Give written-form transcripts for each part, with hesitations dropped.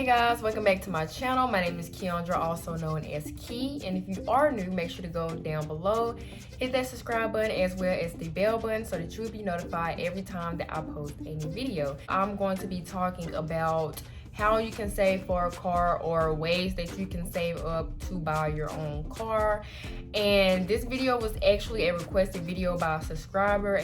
Hey guys, welcome back to my channel. My name is Kiondra, also known as Key, and if you are new, make sure to go down below, hit that subscribe button as well as the bell button so that you'll be notified every time that I post a new video. I'm going to be talking about how you can save for a car or ways that you can save up to buy your own car. And this video was actually a requested video by a subscriber.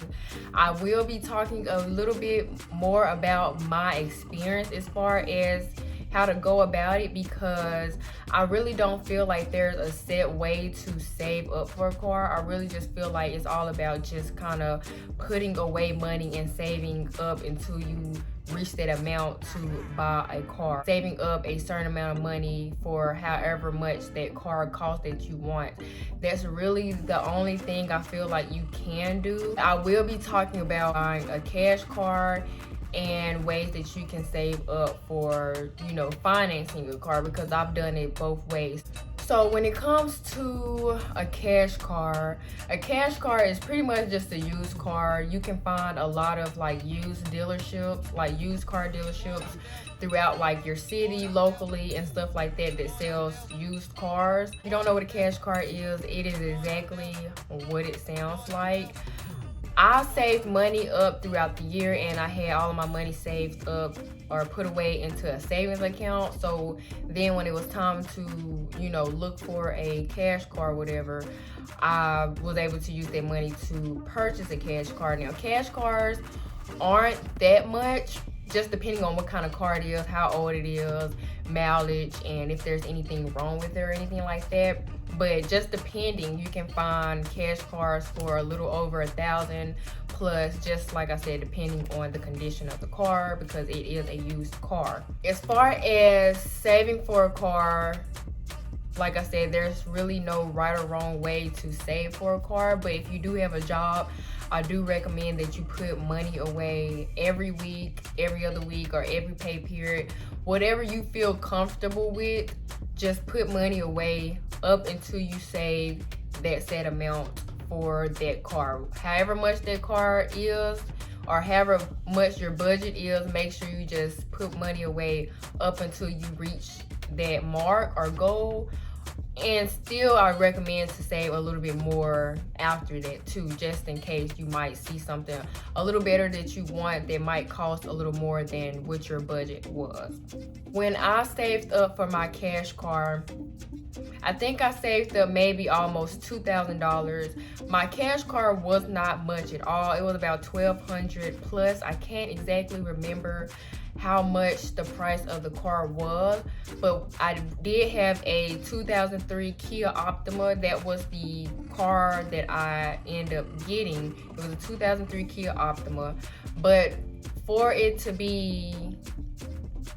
I will be talking a little bit more about my experience as far as how to go about it, because I really don't feel like there's a set way to save up for a car. I really just feel like it's all about just kind of putting away money and saving up until you reach that amount to buy a car. Saving up a certain amount of money for however much that car costs that you want. That's really the only thing I feel like you can do. I will be talking about buying a cash car and ways that you can save up for, financing your car, because I've done it both ways. So when it comes to a cash car is pretty much just a used car. You can find a lot of used dealerships, used car dealerships throughout your city, locally, and stuff like that that sells used cars. If you don't know what a cash car is, it is exactly what it sounds like. I saved money up throughout the year, and I had all of my money saved up or put away into a savings account. So then when it was time to, look for a cash car or whatever, I was able to use that money to purchase a cash car. Now, cash cars aren't that much, just depending on what kind of car it is, how old it is, mileage, and if there's anything wrong with it or anything like that. But just depending, you can find cash cars for a little over $1,000 plus, just like I said, depending on the condition of the car, because it is a used car. As far as saving for a car, like I said, there's really no right or wrong way to save for a car. But if you do have a job, I do recommend that you put money away every week, every other week, or every pay period. Whatever you feel comfortable with, just put money away up until you save that set amount for that car. However much that car is, or however much your budget is, make sure you just put money away up until you reach that mark or goal. And still, I recommend to save a little bit more after that too, just in case you might see something a little better that you want that might cost a little more than what your budget was. When I saved up for my cash car, I think I saved up maybe almost $2,000. My cash car was not much at all. It was about $1,200 plus. I can't exactly remember how much the price of the car was, but I did have a 2003 Kia Optima. That was the car that I ended up getting. It was a 2003 Kia Optima, but for it to be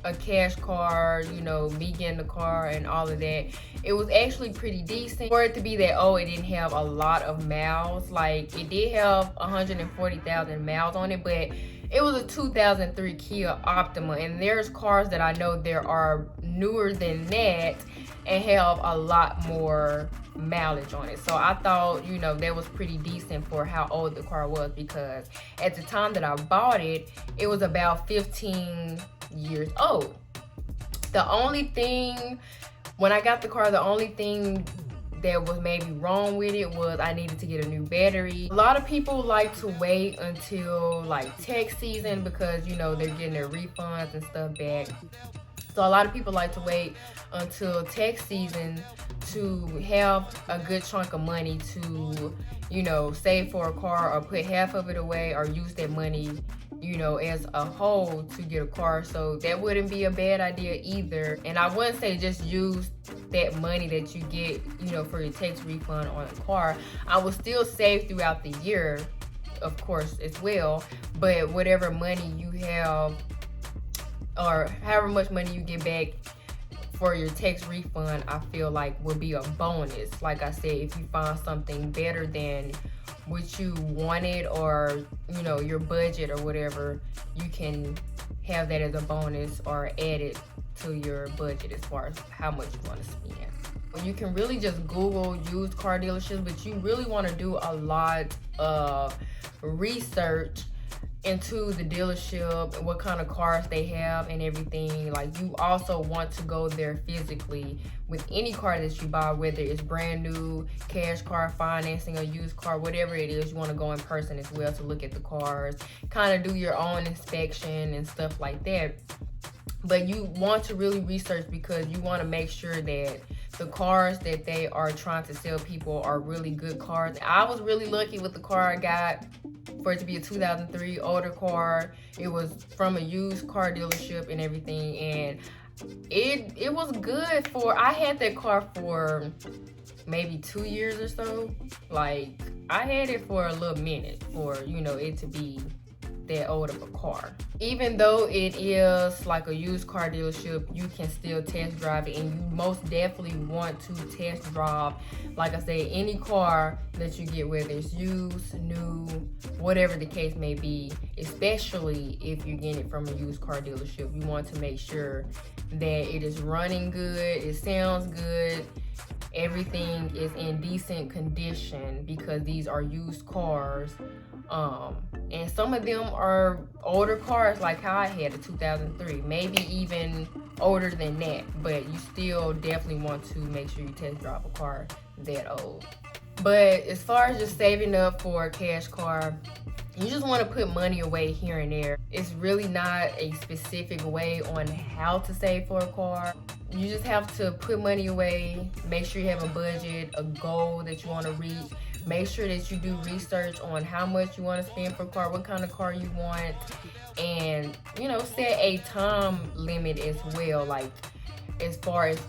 a cash car, me getting the car and all of that, it was actually pretty decent. For it to be that, it didn't have a lot of miles. It did have 140,000 miles on it, but it was a 2003 Kia Optima, and there's cars that I know there are newer than that and have a lot more mileage on it. So I thought, that was pretty decent for how old the car was, because at the time that I bought it, it was about 15 years old. The only thing, when I got the car, the only thing that was maybe wrong with it was I needed to get a new battery. A lot of people like to wait until tax season, because they're getting their refunds and stuff back. So a lot of people like to wait until tax season to have a good chunk of money to, save for a car, or put half of it away, or use that money, as a whole to get a car. So that wouldn't be a bad idea either. And I wouldn't say just use that money that you get, for your tax refund on a car. I will still save throughout the year, of course, as well. But whatever money you have, or however much money you get back for your tax refund, I feel like will be a bonus. Like I said, if you find something better than what you wanted, or your budget or whatever, you can have that as a bonus or add it to your budget as far as how much you want to spend. You can really just Google used car dealerships, but you really want to do a lot of research into the dealership and what kind of cars they have and everything. Like, you also want to go there physically with any car that you buy, whether it's brand new, cash car, financing, a used car, whatever it is. You want to go in person as well to look at the cars, kind of do your own inspection and stuff like that. But you want to really research, because you want to make sure that the cars that they are trying to sell people are really good cars. I was really lucky with the car I got, for it to be a 2003 older car. It was from a used car dealership and everything, and it was good for, I had that car for maybe 2 years or so. Like, I had it for a little minute for, you know, it to be that old of a car. Even though it is like a used car dealership, you can still test drive it, and you most definitely want to test drive, like I said, any car that you get, whether it's used, new, whatever the case may be. Especially if you're getting it from a used car dealership, you want to make sure that it is running good, it sounds good, everything is in decent condition, because these are used cars. And some of them are older cars, like how I had a 2003, maybe even older than that, but you still definitely want to make sure you test drive a car that old. But as far as just saving up for a cash car, you just want to put money away here and there. It's really not a specific way on how to save for a car. You just have to put money away, make sure you have a budget, a goal that you want to reach. Make sure that you do research on how much you want to spend for a car, what kind of car you want, and, you know, set a time limit as well, like as far as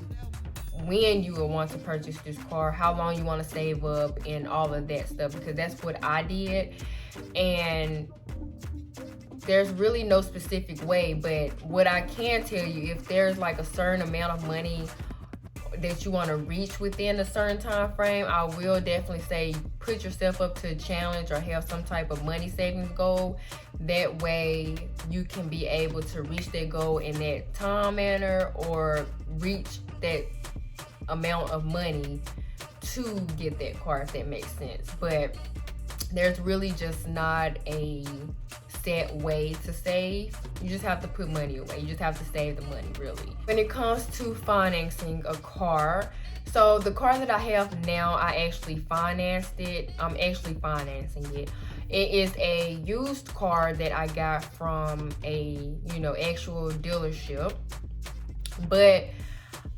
when you will want to purchase this car, how long you want to save up, and all of that stuff, because that's what I did. And there's really no specific way, but what I can tell you, if there's like a certain amount of money that you want to reach within a certain time frame, I will definitely say put yourself up to a challenge or have some type of money savings goal. That way you can be able to reach that goal in that time manner, or reach that amount of money to get that car, if that makes sense. But there's really just not a set way to save. You just have to put money away. You just have to save the money, really. When it comes to financing a car, so the car that I have now, I actually financed it. I'm actually financing it. It is a used car that I got from a, you know, actual dealership. But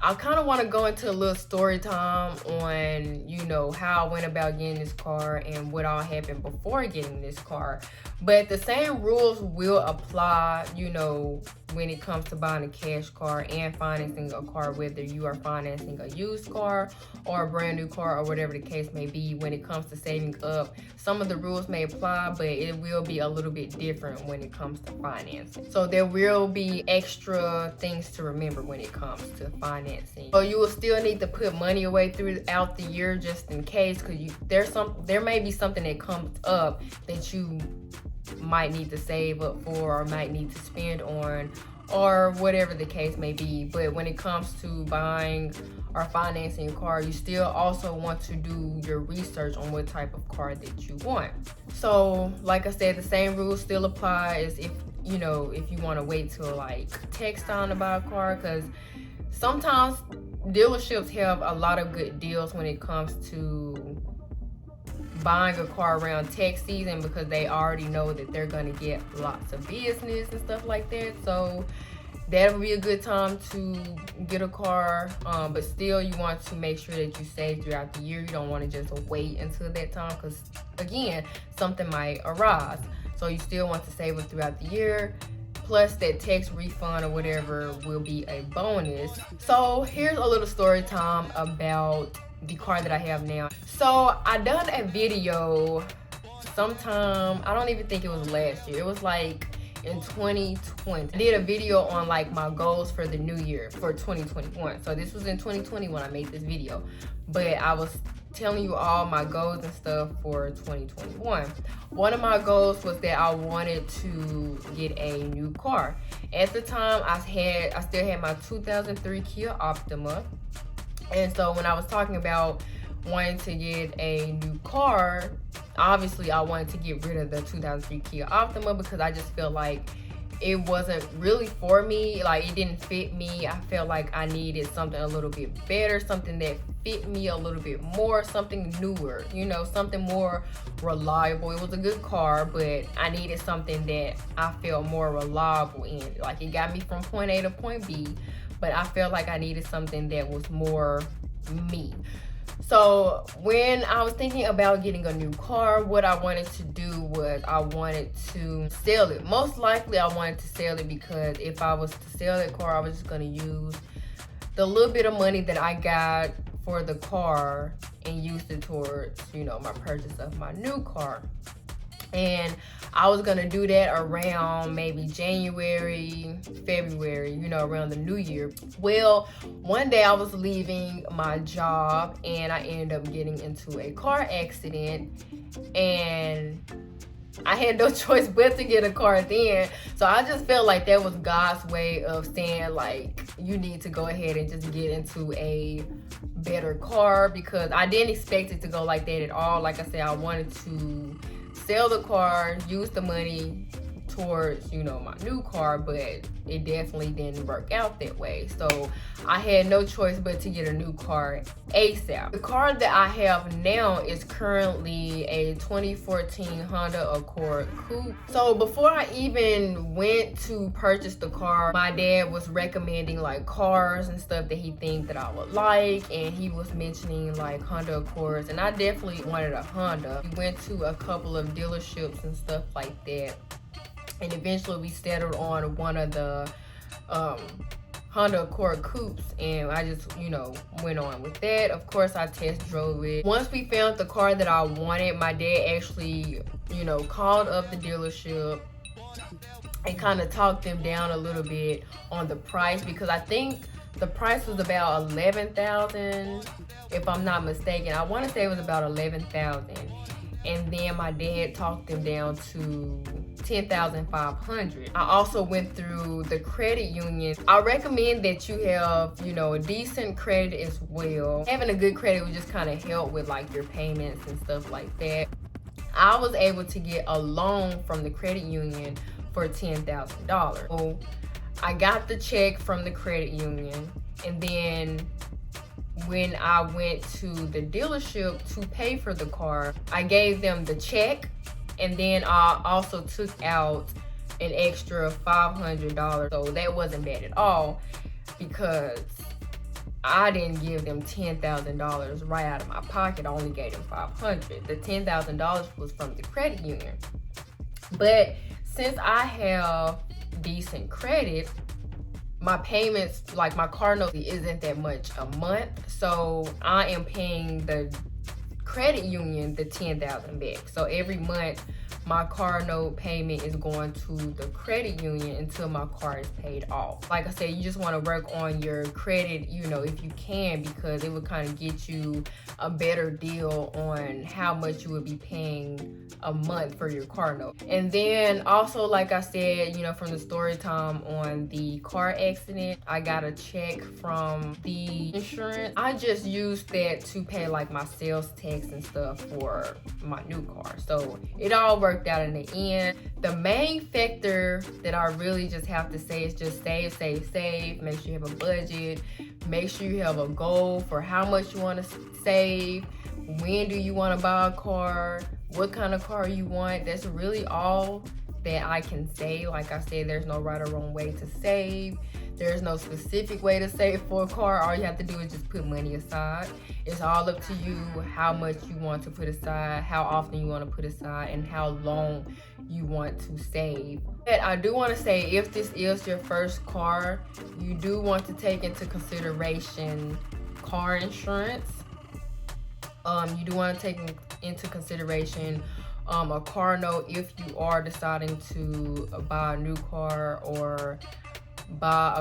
I kind of want to go into a little story time on, you know, how I went about getting this car and what all happened before getting this car. But the same rules will apply, you know, when it comes to buying a cash car and financing a car, whether you are financing a used car or a brand new car or whatever the case may be. When it comes to saving up, some of the rules may apply, but it will be a little bit different when it comes to financing. So there will be extra things to remember when it comes to financing. So you will still need to put money away throughout the year, just in case, because there may be something that comes up that you might need to save up for, or might need to spend on, or whatever the case may be. But when it comes to buying or financing a car, you still also want to do your research on what type of car that you want. So like I said, the same rules still apply as if you want to wait till like text time to buy a car, because sometimes dealerships have a lot of good deals when it comes to buying a car around tax season, because they already know that they're going to get lots of business and stuff like that. So that would be a good time to get a car, but still you want to make sure that you save throughout the year. You don't want to just wait until that time, because again, something might arise. So you still want to save it throughout the year. Plus that tax refund or whatever will be a bonus. So here's a little story time about the car that I have now. So I done a video sometime, I don't even think it was last year. It was like in 2020. I did a video on like my goals for the new year for 2021. So this was in 2020 when I made this video. But I was telling you all my goals and stuff for 2021. One of my goals was that I wanted to get a new car. At the time, I still had my 2003 Kia Optima. And so when I was talking about wanting to get a new car, obviously I wanted to get rid of the 2003 Kia Optima because I just feel like it wasn't really for me. Like, it didn't fit me. I felt like I needed something a little bit better, something that fit me a little bit more, something newer, you know, something more reliable. It was a good car, but I needed something that I felt more reliable in. Like, it got me from point A to point B, but I felt like I needed something that was more me. So when I was thinking about getting a new car, what I wanted to do was I wanted to sell it. Most likely I wanted to sell it because if I was to sell that car, I was just going to use the little bit of money that I got for the car and use it towards, you know, my purchase of my new car. And I was gonna do that around maybe January, February, you know, around the new year. Well, one day I was leaving my job and I ended up getting into a car accident, and I had no choice but to get a car then. So I just felt like that was God's way of saying, like, you need to go ahead and just get into a better car, because I didn't expect it to go like that at all. Like I said, I wanted to sell the car, use the money towards, you know, my new car, but it definitely didn't work out that way. So I had no choice but to get a new car ASAP. The car that I have now is currently a 2014 Honda Accord Coupe. So before I even went to purchase the car, my dad was recommending like cars and stuff that he thinks that I would like, and he was mentioning like Honda Accords, and I definitely wanted a Honda. We went to a couple of dealerships and stuff like that, and eventually we settled on one of the Honda Accord Coupes, and I just, you know, went on with that. Of course, I test drove it. Once we found the car that I wanted, my dad actually, you know, called up the dealership and kind of talked them down a little bit on the price, because I think the price was about $11,000, if I'm not mistaken. I want to say it was about $11,000. And then my dad talked them down to $10,500. I also went through the credit union. I recommend that you have, you know, a decent credit as well. Having a good credit would just kind of help with like your payments and stuff like that. I was able to get a loan from the credit union for $10,000. So I got the check from the credit union, and then when I went to the dealership to pay for the car, I gave them the check, and then I also took out an extra $500. So that wasn't bad at all, because I didn't give them $10,000 right out of my pocket. I only gave them $500. The $10,000 was from the credit union. But since I have decent credit, my payments, like my car note, isn't that much a month. So I am paying the credit union the $10,000 back. So every month my car note payment is going to the credit union until my car is paid off. Like I said, you just want to work on your credit, you know, if you can, because it would kind of get you a better deal on how much you would be paying a month for your car note. And then also, like I said, you know, from the story time on the car accident, I got a check from the insurance. I just used that to pay like my sales tax and stuff for my new car. So it all worked out in the end. The main factor that I really just have to say is just save, save, save. Make sure you have a budget. Make sure you have a goal for how much you want to save. When do you want to buy a car? What kind of car you want? That's really all that I can say. Like I said, there's no right or wrong way to save. There's no specific way to save for a car. All you have to do is just put money aside. It's all up to you how much you want to put aside, how often you want to put aside, and how long you want to save. But I do want to say, if this is your first car, you do want to take into consideration car insurance. You do want to take into consideration a car note if you are deciding to buy a new car or buy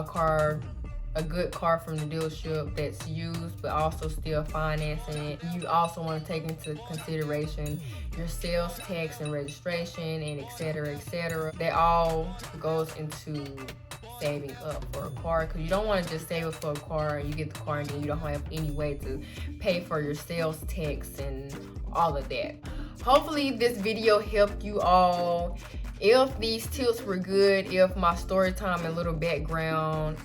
a good car from the dealership that's used but also still financing it. You also want to take into consideration your sales tax and registration and etc. etc. That all goes into saving up for a car, because you don't want to just save up for a car and you get the car and then you don't have any way to pay for your sales tax and all of that. hopefully this video helped you all. If these tips were good, if my story time and little background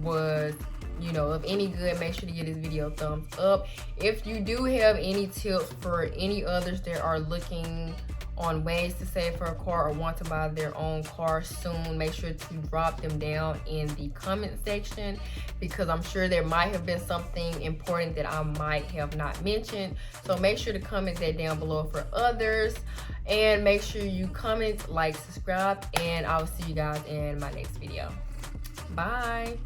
was, you know, of any good, make sure to give this video a thumbs up. If you do have any tips for any others that are looking on ways to save for a car or want to buy their own car soon, make sure to drop them down in the comment section, because I'm sure there might have been something important that I might have not mentioned. So make sure to comment that down below for others, and make sure you comment, like, subscribe, and I will see you guys in my next video. Bye.